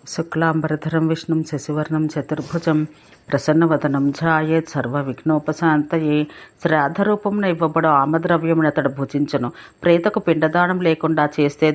శుక్లాంబరధరం విష్ణుం శశివర్ణం చతుర్భుజం ప్రసన్నవదనం ఝాయేత్ సర్వవిఘ్నోపశాంతయే. శ్రాద్ధరూపమున ఇవ్వబడు ఆమద్రవ్యమును అతడు భుజించును. ప్రేతకు పిండదానం లేకుండా చేస్తే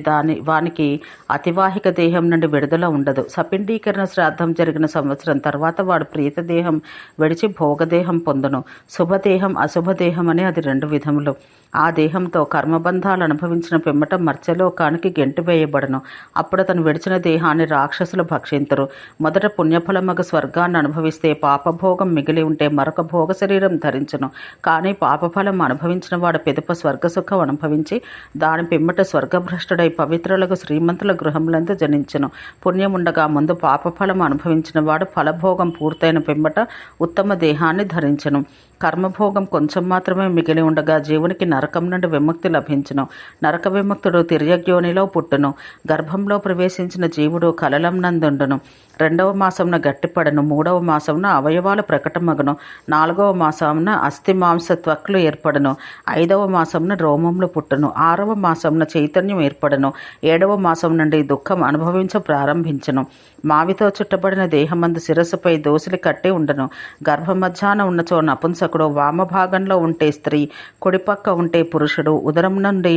వానికి అతివాహిక దేహం నుండి విడుదల ఉండదు. సపిండీకరణ శ్రాద్ధం జరిగిన సంవత్సరం తర్వాత వాడు ప్రేతదేహం విడిచి భోగదేహం పొందును. శుభదేహం అశుభదేహం అని అది 2 విధములు. ఆ దేహంతో కర్మబంధాలు అనుభవించిన పిమ్మట మర్త్యలోకానికి గెంటివేయబడను. అప్పుడు అతను విడిచిన దేహాన్ని రాక్షసులు భక్షింతురు. మొదట పుణ్యఫలమగ స్వర్గాన్ని అనుభవిస్తే పాపభోగం మిగిలి ఉంటే మరొక భోగ శరీరం ధరించును. కానీ పాపఫలం అనుభవించిన వాడు పిదప స్వర్గసుఖం అనుభవించి దాని పిమ్మట స్వర్గభ్రష్టుడై పవిత్రులకు శ్రీమంతుల గృహములందు జనించును. పుణ్యముండగా ముందు పాపఫలం అనుభవించిన వాడు ఫలభోగం పూర్తయిన పిమ్మట ఉత్తమ దేహాన్ని ధరించును. కర్మభోగం కొంచెం మాత్రమే మిగిలి ఉండగా జీవునికి నరకం నుండి విముక్తి లభించును. నరక విముక్తుడు తిర్యగ్యోనిలో పుట్టును. గర్భంలో ప్రవేశించిన జీవుడు కలలం నందుండును. 2వ మాసంన గట్టిపడను. 3వ మాసంన అవయవాలు ప్రకటమగును. 4వ మాసంన అస్థి మాంస త్వక్లు ఏర్పడను. 5వ మాసంన రోమములు పుట్టును. 6వ మాసంన చైతన్యం ఏర్పడను. 7వ మాసం నుండి దుఃఖం అనుభవించ ప్రారంభించును. మావితో చుట్టబడిన దేహమందు శిరస్సుపై దోసిలి కట్టి ఉండను. గర్భమధ్యాన ఉన్నచో నపుంసకుడు, వామభాగంలో ఉంటే స్త్రీ, కుడిపక్క ఉంటే పురుషుడు, ఉదరం నుండి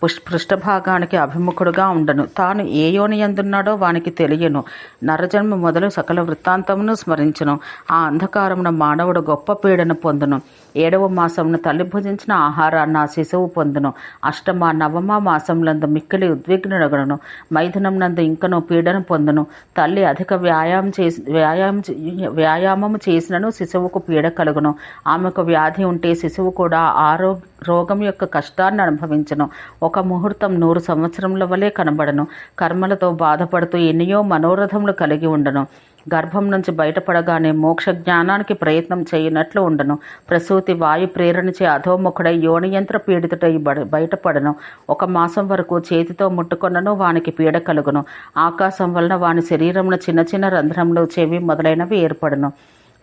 పృష్ఠభాగానికి అభిముఖుడుగా ఉండను. తాను ఏ యోనియందున్నాడో వానికి తెలియను. నరజన్మ మొదలు సకల వృత్తాంతమును స్మరించును. ఆ అంధకారమున మానవుడు గొప్ప పీడను పొందును. 7వ మాసమున తల్లి భుజించిన ఆహారాన్ని ఆ శిశువు పొందును. 8మ 9మ మాసములందు మిక్కిలి ఉద్విగ్నుడగను. మైథునం నందు ఇంకను పీడను పొందును. తల్లి అధిక వ్యాయామము చేసినను శిశువుకు పీడ కలుగును. ఆమెకు వ్యాధి ఉంటే శిశువు కూడా రోగం యొక్క కష్టాన్ని అనుభవించను. ఒక ముహూర్తం 100 సంవత్సరముల వలె కనబడను. కర్మలతో బాధపడుతూ ఎన్నో మనోరథములు కలిగి ఉండను. గర్భం నుంచి బయటపడగానే మోక్ష జ్ఞానానికి ప్రయత్నం చేయనట్లు ఉండను. ప్రసూతి వాయు ప్రేరణచే అధోముఖుడై యోనియంత్ర పీడితుడై బయటపడను. 1 మాసం వరకు చేతితో ముట్టుకొనను వానికి పీడ కలుగును. ఆకాశం వలన వాని శరీరమున చిన్న చిన్న రంధ్రములు, చెవి మొదలైనవి ఏర్పడను.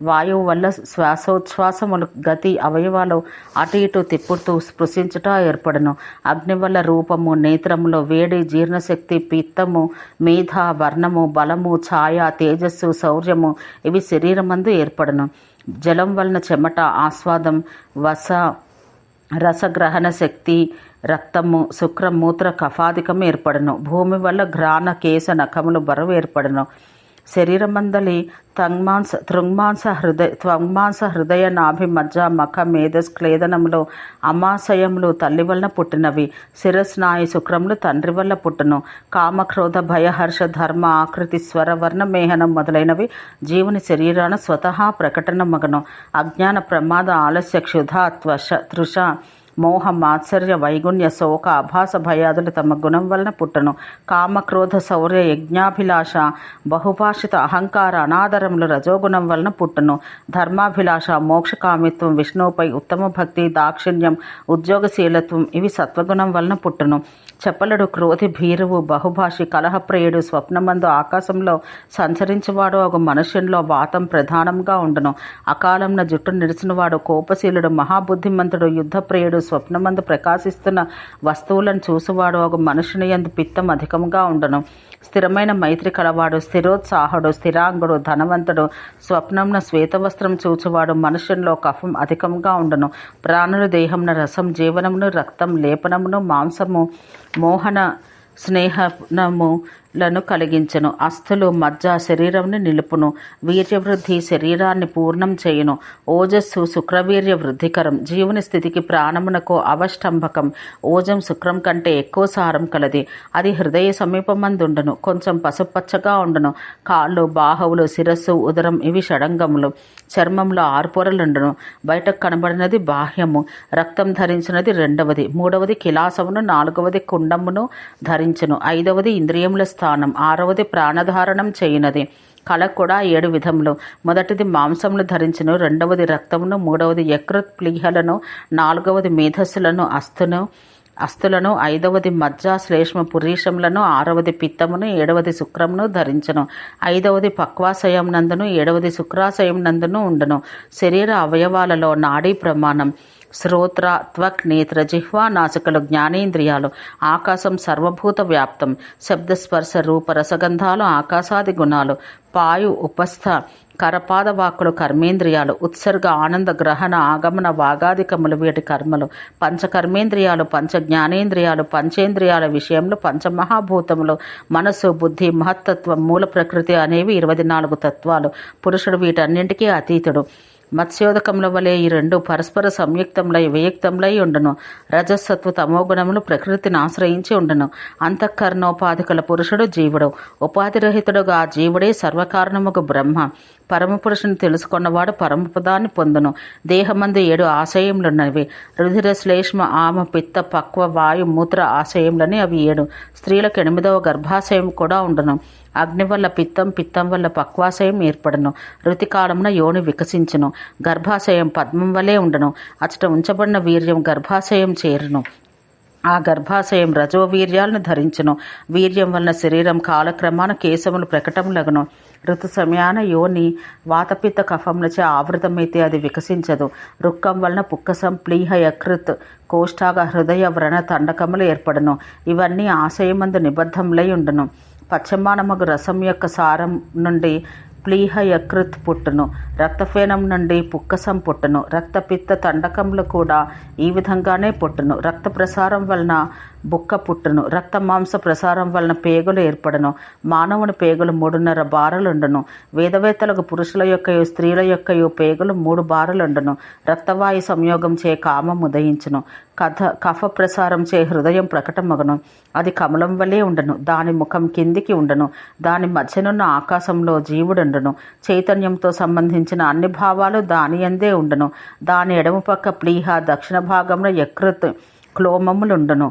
వాయువు వల్ల శ్వాసోచ్ఛ్వాసములు గతి అవయవాలు అటు ఇటు తిప్పుతూ స్పృశించుట ఏర్పడను. అగ్ని వల్ల రూపము, నేత్రములో వేడి, జీర్ణశక్తి, పిత్తము, మేధ, వర్ణము, బలము, ఛాయ, తేజస్సు, శౌర్యము ఇవి శరీరమందు ఏర్పడను. జలం వలన చెమట, ఆస్వాదం, రసగ్రహణ శక్తి, రక్తము, శుక్రమూత్ర కఫాధికము ఏర్పడను. భూమి వల్ల ఘ్రాణ, కేశ, నఖములు బరువు ఏర్పడను. శరీరమందలి త్వంగ్మాంస హృదయ నాభి మజ్జ మఖ మేధస్క్లేదనములు అమాశయములు తల్లి వలన పుట్టినవి. శిరస్నాయు శుక్రములు తండ్రి వల్ల పుట్టును. కామక్రోధ భయహర్ష ధర్మ ఆకృతి స్వర వర్ణ మేహనం మొదలైనవి జీవుని శరీరాన స్వతహా ప్రకటన మగను. అజ్ఞాన ప్రమాద ఆలస్య క్షుధ తృష మోహ మాత్సర్య వైగుణ్య శోక అభాస భయాదులు తమ గుణం వలన పుట్టను. కామక్రోధ శౌర్య యజ్ఞాభిలాష బహుభాషిత అహంకార అనాదరములు రజోగుణం వలన పుట్టను. ధర్మాభిలాష మోక్షకామిత్వం విష్ణువుపై ఉత్తమ భక్తి దాక్షిణ్యం ఉద్యోగశీలత్వం ఇవి సత్వగుణం వలన పుట్టను. చపలుడు క్రోధి భీరువు బహుభాషి కలహప్రియుడు స్వప్నమందు ఆకాశంలో సంచరించువాడు ఒక మనుష్యునిలో వాతం ప్రధానంగా ఉండును. అకాలంన జుట్టు నిడిచినవాడు కోపశీలుడు మహాబుద్ధిమంతుడు యుద్ధప్రియుడు స్వప్నమందు ప్రకాశిస్తున్న వస్తువులను చూసువాడు ఒక మనుషుని యందు పిత్తం అధికంగా ఉండును. స్థిరమైన మైత్రి కలవాడు స్థిరోత్సాహుడు స్థిరాంగుడు ధనవంతుడు స్వప్నంన శ్వేతవస్త్రం చూచువాడు మనుష్యునిలో కఫం అధికంగా ఉండును. ప్రాణుల దేహంన రసం జీవనమును రక్తం లేపనమును మాంసము మోహన స్నేహములను కలిగించను. అస్థులు మజ్జ శరీరంని నిలుపును. వీర్యవృద్ధి శరీరాన్ని పూర్ణం చేయును. ఓజస్సు శుక్రవీర్య వృద్ధికరం. జీవుని స్థితికి ప్రాణమునకు అవష్టంభకం. ఓజం శుక్రం కంటే ఎక్కువ సారం కలది. అది హృదయ సమీపమందుండును. కొంచెం పసుపచ్చగా ఉండును. కాళ్ళు, బాహువులు, శిరస్సు, ఉదరం ఇవి షడంగములు. చర్మంలో 6 పొరలుండును. బయటకు కనబడినది బాహ్యము. రక్తం ధరించినది 2వది. 3వది కిలాసమును. 4వది కుండమును ధరించును. 5వది ఇంద్రియముల స్థానం. 6వది ప్రాణధారణం చేయునది. కళ కూడా 7 విధములు. మొదటిది మాంసమును ధరించును. 2వది రక్తమును. 3వది యకృత్ ప్లీహలను. 4వది మేధస్సులను అస్థులను. 5వది మజ్జ శ్లేష్మ పురీషములను. 6వది పిత్తమును. 7వది శుక్రమును ధరించను. 5వది పక్వాశయం నందును. 7వది శుక్రాశయం నందును ఉండును. శరీర అవయవాలలో నాడీ ప్రమాణం. శ్రోత్ర త్వక్ నేత్ర జిహ్వా నాసికలు జ్ఞానేంద్రియాలు. ఆకాశం సర్వభూత వ్యాప్తం. శబ్దస్పర్శ రూప రసగంధాలు ఆకాశాది గుణాలు. పాయు ఉపస్థ కరపాద వాక్కులు కర్మేంద్రియాలు. ఉత్సర్గ ఆనంద గ్రహణ ఆగమన వాగాదికములు వీటి కర్మలు. పంచకర్మేంద్రియాలు పంచ జ్ఞానేంద్రియాలు. పంచేంద్రియాల విషయంలో పంచమహాభూతములు మనస్సు బుద్ధి మహత్తత్వం మూల ప్రకృతి అనేవి 24 తత్వాలు. పురుషుడు వీటన్నింటికీ అతీతుడు. మత్స్యోదకముల వలె ఈ రెండు పరస్పర సంయుక్తములై వియుక్తములై ఉండును. రజస్సత్వ తమోగుణములు ప్రకృతిని ఆశ్రయించి ఉండును. అంతఃకరణోపాధికల పురుషుడు జీవుడు. ఉపాధిరహితుడుగా ఆ జీవుడే సర్వకారణముకు బ్రహ్మ. పరమపురుషుని తెలుసుకున్నవాడు పరమపదాన్ని పొందును. దేహమందు 7 ఆశయములున్నవి. రుధిర శ్లేష్మ ఆమ పిత్త పక్వ వాయు మూత్ర ఆశయములని అవి 7. స్త్రీలకు 8వ గర్భాశయం కూడా ఉండును. అగ్ని వల్ల పిత్తం, పిత్తం వల్ల పక్వాశయం ఏర్పడును. ఋతికాలమున యోని వికసించును. గర్భాశయం పద్మం వలె ఉండును. అచట ఉంచబడిన వీర్యం గర్భాశయం చేరును. ఆ గర్భాశయం రజోవీర్యాలను ధరించును. వీర్యం వలన శరీరం కాలక్రమాన కేశములు ప్రకటములగును. ఋతు సమయాన యోని వాతపిత్త కఫములచే ఆవృతమైతే అది వికసించదు. రుక్కం వలన పుక్కసం ప్లీహ యకృత్ కోష్ఠాగ హృదయ వ్రణ తండకములు ఏర్పడును. ఇవన్నీ ఆశయమందు నిబద్ధములై ఉండును. పశ్చమానమగు రసం యొక్క సారం నుండి ప్లీహ యకృత్ పుట్టును. రక్తఫేనం నుండి పుక్కసం పుట్టును. రక్తపిత్త తండకములు కూడా ఈ విధంగానే పుట్టును. రక్త ప్రసారం వలన బుక్క పుట్టును. రక్త మాంస ప్రసారం వలన పేగులు ఏర్పడును. మానవుని పేగులు 3.5 బారులుండును. వేదవేత్తలకు పురుషుల యొక్కయు స్త్రీల యొక్కయు పేగులు 3 బారులుండును. రక్తవాయు సంయోగం చే కామం ఉదయించును. కఫ ప్రసారం చే హృదయం ప్రకటమగును. అది కమలం వలె ఉండును. దాని ముఖం కిందికి ఉండును. దాని మధ్యనున్న ఆకాశంలో జీవుడుండును. చైతన్యంతో సంబంధించిన అన్ని భావాలు దాని యందే ఉండును. దాని ఎడమ పక్క ప్లీహ, దక్షిణ భాగంలో యకృత్ క్లోమములుండును.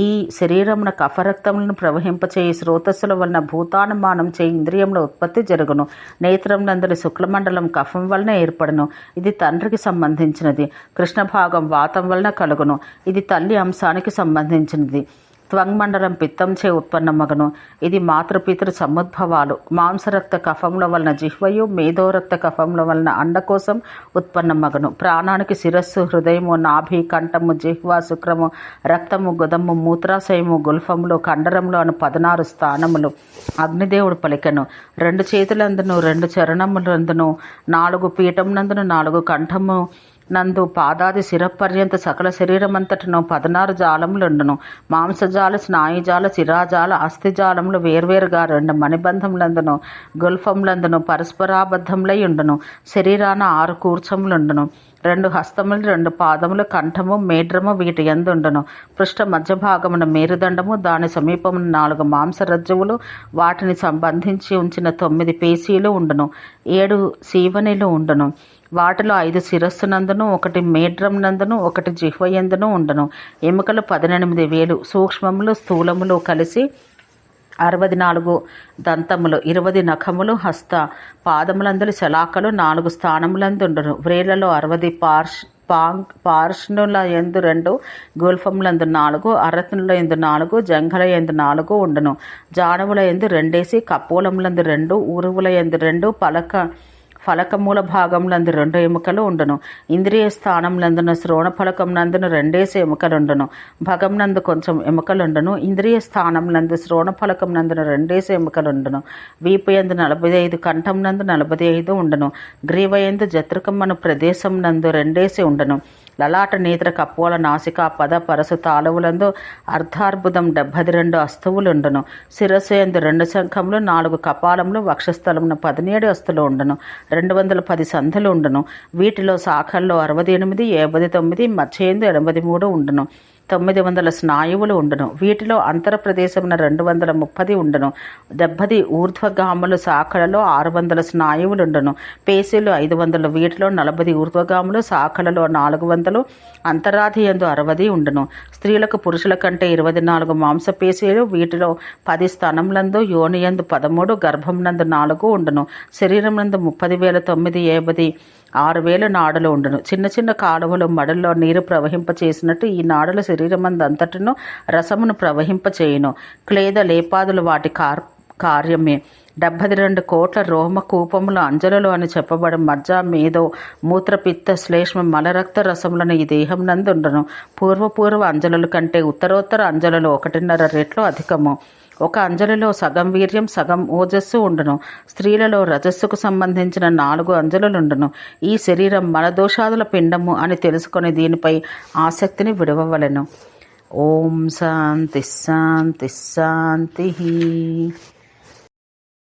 ఈ శరీరమున కఫరక్తములను ప్రవహింపచేయి స్రోతస్సుల వలన భూతానుమానం చేయి ఇంద్రియముల ఉత్పత్తి జరుగును. నేత్రమునందరి శుక్లమండలం కఫం వలన ఏర్పడును. ఇది తండ్రికి సంబంధించినది. కృష్ణ భాగం వాతం వలన కలుగును. ఇది తల్లి అంశానికి సంబంధించినది. త్వంగమండలం పిత్తంచే ఉత్పన్నమగును. ఇది మాతృపితృ సముద్భవాలు. మాంసరక్త కఫముల వలన జిహ్వయు, మేధోరక్త కఫముల వలన అండకోశం ఉత్పన్నమగును. ప్రాణానికి శిరస్సు, హృదయము, నాభి, కంఠము, జిహ్వ, శుక్రము, రక్తము, గుదము, మూత్రాశయము, గుల్ఫములు, కండరములు అను 16 స్థానములు. అగ్నిదేవుడు పలికెను. 2 చేతులందును 2 చరణములందును 4 పీఠమునందును 4 కంఠము నందు పాదాది శిరపర్యంత సకల శరీరమంతటను 16 జాలములుండును. మాంసజాల, స్నాయుజాల, శిరాజాల, అస్థిజాలములు వేర్వేరుగా 2 మణిబంధములందును గుల్ఫములందును పరస్పరాబద్ధములై ఉండును. శరీరాన 6 కూర్చములుండును. 2 హస్తములు, 2 పాదములు, కంఠము, మేడ్రము వీటి యందుండును. పృష్ఠ మధ్య భాగమున మేరుదండము, దాని సమీపమున 4 మాంసరజ్జువులు, వాటిని సంబంధించి ఉంచిన 9 పేశీలు ఉండును. 7 సీవనిలు ఉండును. వాటిలో 5 శిరస్సునందును, 1 మేడ్రం నందును, 1 జిహ్వయందును ఉండును. ఎముకలు 18,000. సూక్ష్మములు స్థూలములు కలిసి 64 దంతములు, 20 నఖములు. హస్త పాదములందరి శలాకలు 4 స్థానములందుండును. వ్రేళ్లలో 60 పార్ష్ణుల యందు 2, గుల్ఫములందు 4, అరత్నుల యందు 4, జంఘల యందు 4 ఉండును. జానవుల యందు 2, కపోలములందు 2, ఊరువుల యందు 2, ఫలకమూల భాగములందు 2 ఎముకలు ఉండును. ఇంద్రియ స్థానములందున శ్రోణ ఫలకమునందున 2 ఎముకలుండును. భగమునందు కొంచెం ఎముకలుండును. ఇంద్రియ స్థానములందు శ్రోణ ఫలకమునందున 2 ఎముకలుండును. వీపు యందు 45, కంఠమునందు 45 ఉండును. గ్రీవయందు జతృకమను ప్రదేశమునందు 2 ఉండును. లలాట, నేత్ర, కపోల, నాసిక, పద, పరసు, తాళవులందు అర్ధార్బుదం 72 అస్తువులుండును. శిరస్సు యందు 2 శంఖములు, 4 కపాలములు, వక్షస్థలమున 17 అస్తులు ఉండును. 210 సంధులు ఉండును. వీటిలో శాఖల్లో 68, 59, మధ్యయందు 83 ఉండును. 900 స్నాయువులు ఉండును. వీటిలో అంతర ప్రదేశమున 230 ఉండును. 70 ఊర్ధ్వగాములు, శాఖలలో 600 స్నాయువులుండును. పేశీలు 500. వీటిలో 40 ఊర్ధ్వగాములు, శాఖలలో 400, అంతరాధి యందు 60 ఉండును. స్త్రీలకు పురుషుల కంటే 24 మాంసపేశీలు. వీటిలో 10 స్తనములందు, యోనియందు 13, గర్భమునందు 4 ఉండును. శరీరమునందు 30,950 6,000 నాడులు ఉండును. చిన్న చిన్న కాలువలు మడుల్లో నీరు ప్రవహింపచేసినట్టు ఈ నాడుల శరీరమందంతటను రసమును ప్రవహింపచేయును. క్లేద లేపాదులు వాటి కార్యమే. 72 కోట్ల రోమ కూపముల అంజలులు అని చెప్పబడి మజ్జ, మేధో, మూత్రపిత్త, శ్లేష్మ, మలరక్త రసములను ఈ దేహం నందుండును. పూర్వ అంజలుల కంటే ఉత్తరోత్తర అంజలులు 1.5 రెట్లు అధికము. ఒక అంజలిలో సగం వీర్యం, సగం ఓజస్సు ఉండును. స్త్రీలలో రజస్సుకు సంబంధించిన 4 అంజలులుండును. ఈ శరీరం మలదోషాదుల పిండము అని తెలుసుకొని దీనిపై ఆసక్తిని విడవవలెను. ఓం శాంతి శాంతి శాంతి.